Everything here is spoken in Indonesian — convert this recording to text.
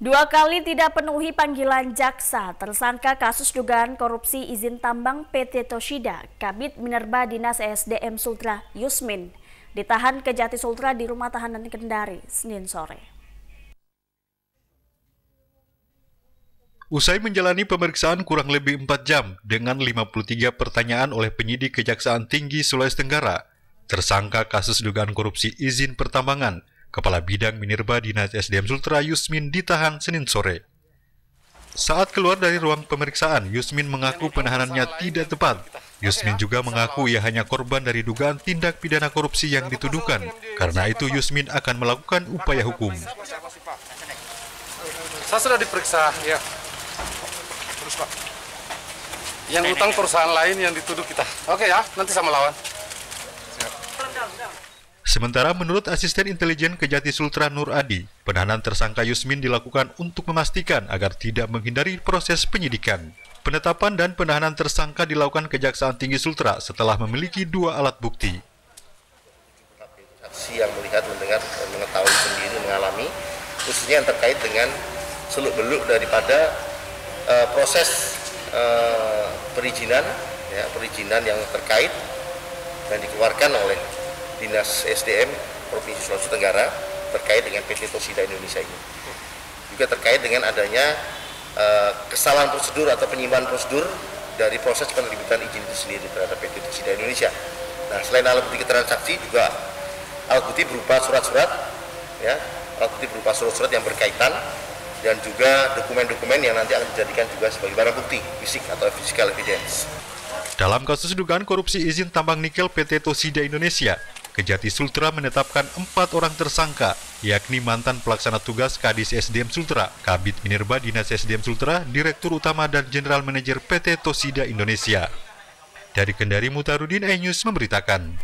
Dua kali tidak penuhi panggilan jaksa, tersangka kasus dugaan korupsi izin tambang PT Toshida, Kabid Minerba Dinas ESDM Sultra Yusmin, ditahan Kejati Sultra di Rumah Tahanan Kendari, Senin sore. Usai menjalani pemeriksaan kurang lebih 4 jam dengan 53 pertanyaan oleh penyidik Kejaksaan Tinggi Sulawesi Tenggara, tersangka kasus dugaan korupsi izin pertambangan, Kepala Bidang Minerba Dinas ESDM Sultra Yusmin ditahan Senin sore. Saat keluar dari ruang pemeriksaan, Yusmin mengaku penahanannya tidak tepat. Yusmin juga mengaku ia hanya korban dari dugaan tindak pidana korupsi yang dituduhkan. Karena itu Yusmin akan melakukan upaya hukum. Saya sudah diperiksa, ya. Terus Pak, yang utang perusahaan lain yang dituduh kita. Oke ya, nanti sama lawan. Sementara menurut Asisten Intelijen Kejati Sultra Nur Adi, penahanan tersangka Yusmin dilakukan untuk memastikan agar tidak menghindari proses penyidikan. Penetapan dan penahanan tersangka dilakukan Kejaksaan Tinggi Sultra setelah memiliki 2 alat bukti. Saksi yang melihat, mendengar, mengetahui sendiri, mengalami, khususnya yang terkait dengan seluk-beluk daripada proses perizinan yang terkait dan dikeluarkan oleh Dinas SDM Provinsi Sulawesi Tenggara terkait dengan PT Toshida Indonesia ini. Juga terkait dengan adanya kesalahan prosedur atau penyimpangan prosedur dari proses penerbitan izin itu sendiri terhadap PT Toshida Indonesia. Nah, selain alat bukti keterangan saksi, juga alat bukti berupa surat-surat, ya, alat bukti berupa surat-surat yang berkaitan dan juga dokumen-dokumen yang nanti akan dijadikan juga sebagai barang bukti fisik atau physical evidence. Dalam kasus dugaan korupsi izin tambang nikel PT Toshida Indonesia, Kejati Sultra menetapkan 4 orang tersangka, yakni mantan pelaksana tugas Kadis SDM Sultra, Kabid Minerba Dinas SDM Sultra, Direktur Utama dan General Manager PT Toshida Indonesia. Dari Kendari, Mutarudin, iNews memberitakan.